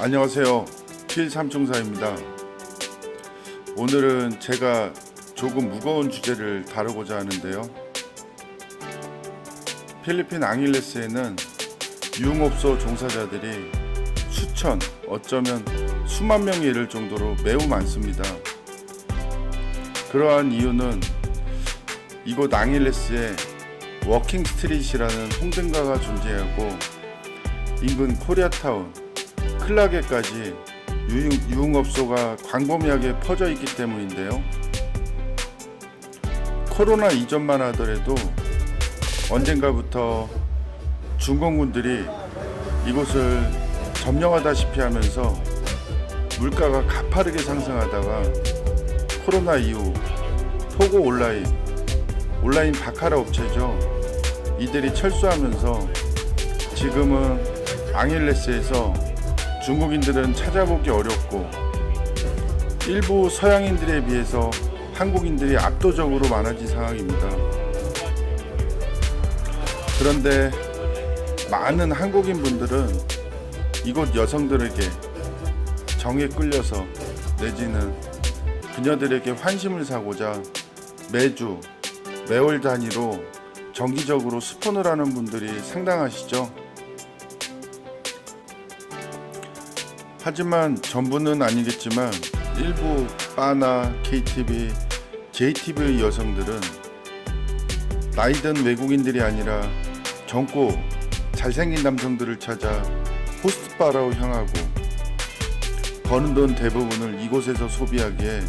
안녕하세요. 필삼총사입니다. 오늘은 제가 조금 무거운 주제를 다루고자 하는데요. 필리핀 앙일레스에는 유흥업소 종사자들이 수천, 어쩌면 수만 명에 이를 정도로 매우 많습니다. 그러한 이유는 이곳 앙일레스에 워킹 스트릿이라는 홍등가가 존재하고 인근 코리아타운, 클라게까지 유흥업소가 광범위하게 퍼져 있기 때문인데요. 코로나 이전만 하더라도 언젠가부터 중공군들이 이곳을 점령하다시피 하면서 물가가 가파르게 상승하다가 코로나 이후 포고 온라인 바카라 업체죠. 이들이 철수하면서 지금은 앙일레스에서 중국인들은 찾아보기 어렵고 일부 서양인들에 비해서 한국인들이 압도적으로 많아진 상황입니다. 그런데 많은 한국인 분들은 이곳 여성들에게 정에 끌려서 내지는 그녀들에게 환심을 사고자 매월 단위로 정기적으로 스폰을 하는 분들이 상당하시죠. 하지만 전부는 아니겠지만 일부 바나 KTV, JTV 여성들은 나이든 외국인들이 아니라 젊고 잘생긴 남성들을 찾아 호스트바로 향하고 버는 돈 대부분을 이곳에서 소비하기에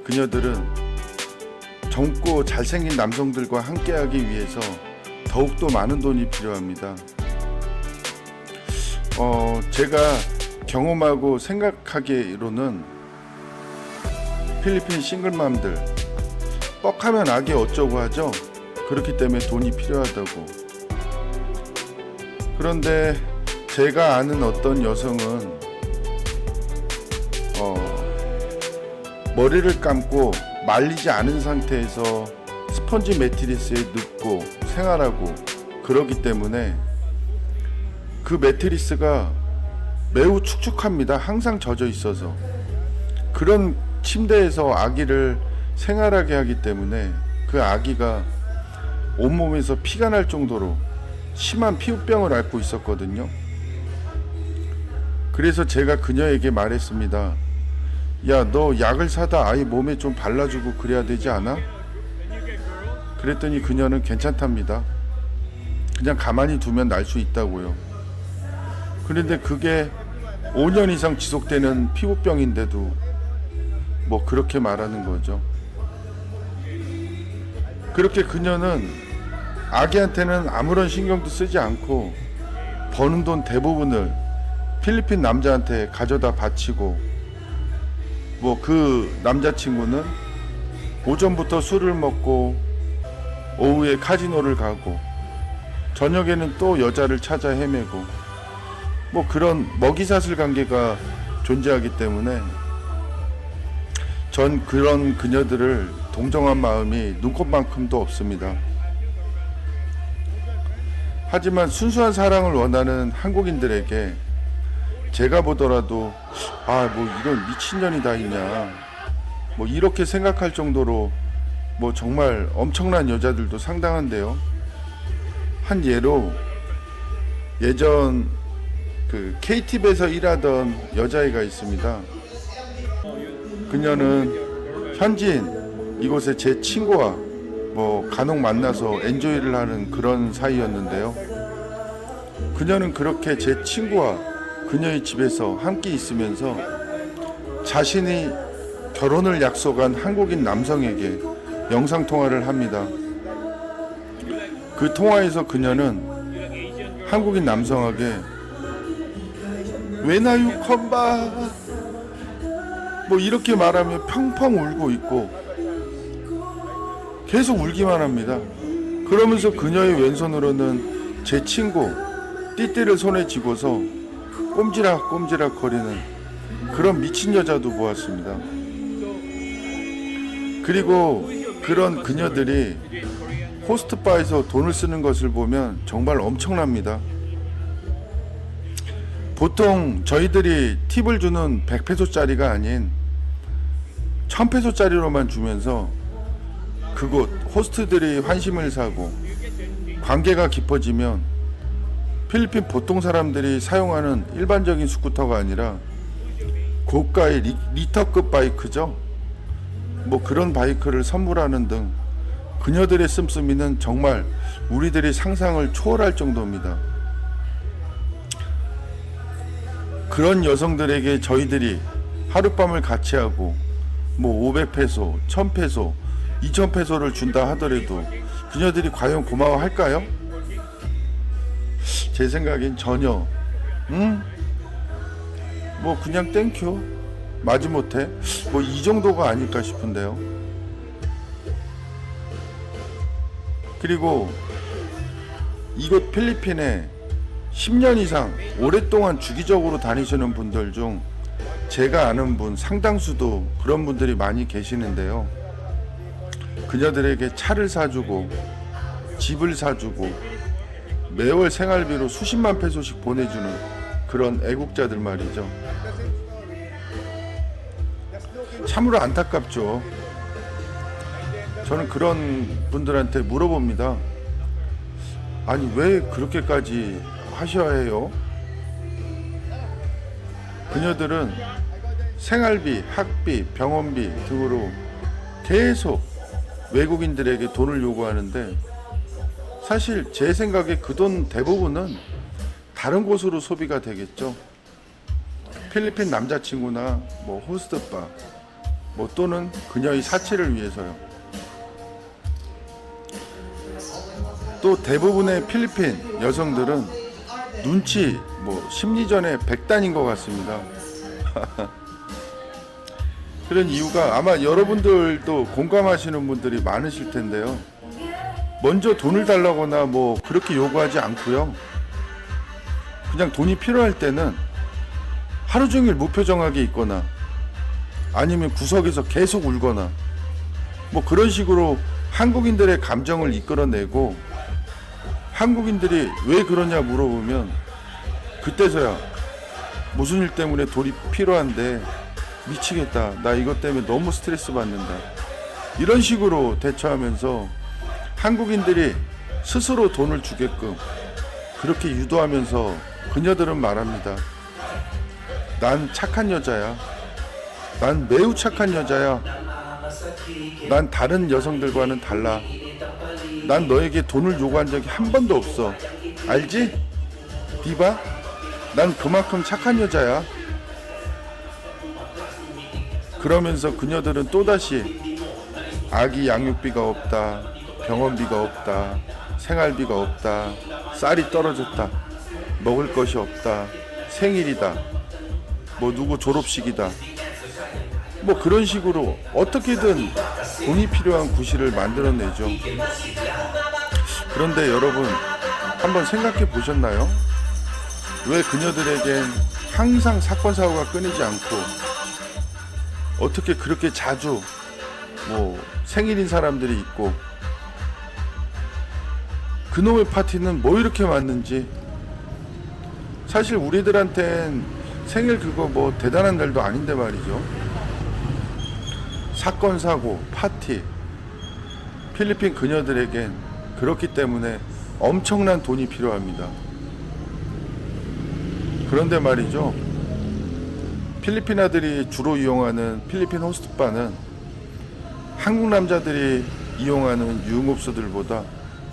그녀들은 젊고 잘생긴 남성들과 함께하기 위해서 더욱더 많은 돈이 필요합니다. 제가 경험하고 생각하기로는 필리핀 싱글맘들 뻑하면 악이 어쩌고 하죠. 그렇기 때문에 돈이 필요하다고. 그런데 제가 아는 어떤 여성은 머리를 감고 말리지 않은 상태에서 스펀지 매트리스에 눕고 생활하고 그러기 때문에 그 매트리스가 매우 축축합니다. 항상 젖어 있어서. 그런 침대에서 아기를 생활하게 하기 때문에 그 아기가 온몸에서 피가 날 정도로 심한 피부병을 앓고 있었거든요. 그래서 제가 그녀에게 말했습니다. 야, 너 약을 사다 아이 몸에 좀 발라주고 그래야 되지 않아? 그랬더니 그녀는 괜찮답니다. 그냥 가만히 두면 날 수 있다고요. 그런데 그게 5년 이상 지속되는 피부병인데도 뭐 그렇게 말하는 거죠. 그렇게 그녀는 아기한테는 아무런 신경도 쓰지 않고 버는 돈 대부분을 필리핀 남자한테 가져다 바치고 뭐 그 남자친구는 오전부터 술을 먹고 오후에 카지노를 가고 저녁에는 또 여자를 찾아 헤매고 뭐 그런 먹이사슬 관계가 존재하기 때문에 전 그런 그녀들을 동정한 마음이 눈꼽만큼도 없습니다. 하지만 순수한 사랑을 원하는 한국인들에게 제가 보더라도 뭐 이런 미친년이 다 있냐 뭐 이렇게 생각할 정도로 뭐 정말 엄청난 여자들도 상당한데요. 한 예로 예전 그 KTV에서 일하던 여자애가 있습니다. 그녀는 현지인 이곳에 제 친구와 뭐 간혹 만나서 엔조이를 하는 그런 사이였는데요. 그녀는 그렇게 제 친구와 그녀의 집에서 함께 있으면서 자신이 결혼을 약속한 한국인 남성에게 영상통화를 합니다. 그 통화에서 그녀는 한국인 남성에게 When are you come back? 뭐 이렇게 말하며 펑펑 울고 있고 계속 울기만 합니다. 그러면서 그녀의 왼손으로는 제 친구 띠띠를 손에 쥐고서 꼼지락꼼지락 거리는 그런 미친 여자도 보았습니다. 그리고 그런 그녀들이 호스트바에서 돈을 쓰는 것을 보면 정말 엄청납니다. 보통 저희들이 팁을 주는 100페소짜리가 아닌 1000페소짜리로만 주면서 그곳 호스트들이 환심을 사고 관계가 깊어지면 필리핀 보통 사람들이 사용하는 일반적인 스쿠터가 아니라 고가의 리터급 바이크죠. 뭐 그런 바이크를 선물하는 등 그녀들의 씀씀이는 정말 우리들이 상상을 초월할 정도입니다. 그런 여성들에게 저희들이 하룻밤을 같이 하고 뭐 500페소, 1000페소, 2000페소를 준다 하더라도 그녀들이 과연 고마워할까요? 제 생각엔 전혀. 뭐 그냥 땡큐, 마지못해 뭐 이 정도가 아닐까 싶은데요. 그리고 이곳 필리핀에 10년 이상 오랫동안 주기적으로 다니시는 분들 중 제가 아는 분 상당수도 그런 분들이 많이 계시는데요. 그녀들에게 차를 사주고 집을 사주고 매월 생활비로 수십만 페소씩 보내주는 그런 애국자들 말이죠. 참으로 안타깝죠. 저는 그런 분들한테 물어봅니다. 아니 왜 그렇게까지 하셔야 해요? 그녀들은 생활비, 학비, 병원비 등으로 계속 외국인들에게 돈을 요구하는데 사실 제 생각에 그 돈 대부분은 다른 곳으로 소비가 되겠죠. 필리핀 남자친구나 뭐 호스트바 뭐 또는 그녀의 사치를 위해서요. 또 대부분의 필리핀 여성들은 눈치 뭐 심리전의 백단인 것 같습니다. 그런 이유가 아마 여러분들도 공감하시는 분들이 많으실 텐데요. 먼저 돈을 달라거나 뭐 그렇게 요구하지 않고요. 그냥 돈이 필요할 때는 하루 종일 무표정하게 있거나 아니면 구석에서 계속 울거나 뭐 그런 식으로 한국인들의 감정을 이끌어내고 한국인들이 왜 그러냐 물어보면 그때서야 무슨 일 때문에 돈이 필요한데 미치겠다, 나 이것 때문에 너무 스트레스 받는다, 이런 식으로 대처하면서 한국인들이 스스로 돈을 주게끔 그렇게 유도하면서 그녀들은 말합니다. 난 착한 여자야. 난 매우 착한 여자야. 난 다른 여성들과는 달라. 난 너에게 돈을 요구한 적이 한 번도 없어. 알지? 디바? 난 그만큼 착한 여자야. 그러면서 그녀들은 또다시 아기 양육비가 없다, 병원비가 없다, 생활비가 없다, 쌀이 떨어졌다, 먹을 것이 없다, 생일이다, 뭐 누구 졸업식이다, 뭐 그런 식으로 어떻게든 돈이 필요한 구실을 만들어내죠. 그런데 여러분 한번 생각해 보셨나요? 왜 그녀들에겐 항상 사건 사고가 끊이지 않고 어떻게 그렇게 자주 뭐 생일인 사람들이 있고 그놈의 파티는 뭐 이렇게 많는지. 사실 우리들한텐 생일 그거 뭐 대단한 날도 아닌데 말이죠. 사건 사고 파티 필리핀 그녀들에겐 그렇기 때문에 엄청난 돈이 필요합니다. 그런데 말이죠, 필리핀아들이 주로 이용하는 필리핀 호스트바는 한국 남자들이 이용하는 유흥업소들보다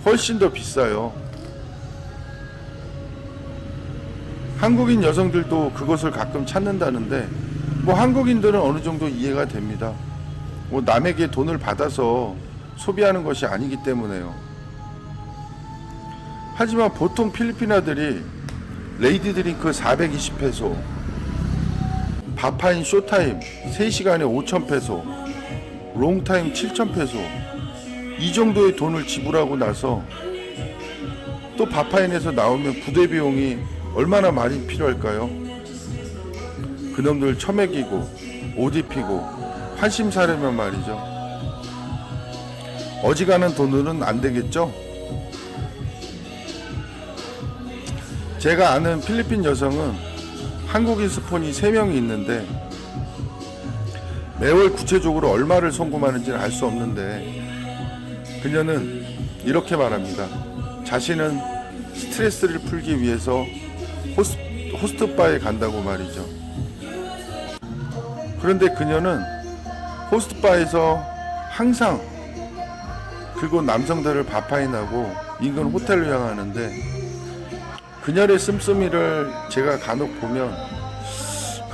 훨씬 더 비싸요. 한국인 여성들도 그것을 가끔 찾는다는데 뭐 한국인들은 어느 정도 이해가 됩니다. 뭐 남에게 돈을 받아서 소비하는 것이 아니기 때문에요. 하지만 보통 필리핀아들이 레이디 드링크 420페소, 바파인 쇼타임 3시간에 5,000페소, 롱타임 7,000페소 이 정도의 돈을 지불하고 나서 또 바파인에서 나오면 부대 비용이 얼마나 많이 필요할까요? 그놈들 처먹이고 옷 입히고 환심 사려면 말이죠. 어지간한 돈으로는 안 되겠죠? 제가 아는 필리핀 여성은 한국인 스폰이 3명이 있는데 매월 구체적으로 얼마를 송금하는지는 알 수 없는데 그녀는 이렇게 말합니다. 자신은 스트레스를 풀기 위해서 호스트바에 간다고 말이죠. 그런데 그녀는 호스트바에서 항상 그곳 남성들을 바파인하고 인근 호텔로 향하는데 그녀의 씀씀이를 제가 간혹 보면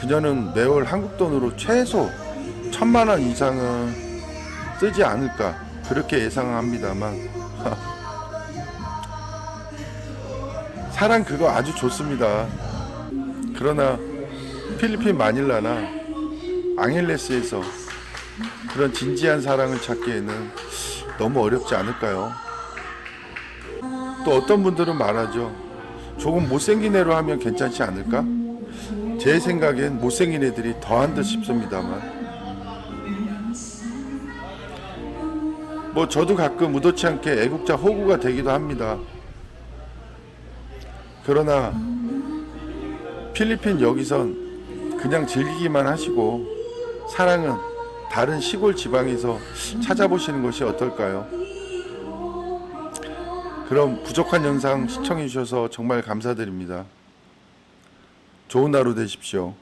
그녀는 매월 한국 돈으로 최소 1,000만 원 이상은 쓰지 않을까 그렇게 예상합니다만 사랑 그거 아주 좋습니다. 그러나 필리핀 마닐라나 앙헬레스에서 그런 진지한 사랑을 찾기에는 너무 어렵지 않을까요? 또 어떤 분들은 말하죠. 조금 못생긴 애로 하면 괜찮지 않을까? 제 생각엔 못생긴 애들이 더한 듯 싶습니다만 뭐 저도 가끔 의도치 않게 애국자 호구가 되기도 합니다. 그러나 필리핀 여기선 그냥 즐기기만 하시고 사랑은 다른 시골 지방에서 찾아보시는 것이 어떨까요? 그럼 부족한 영상 시청해 주셔서 정말 감사드립니다. 좋은 하루 되십시오.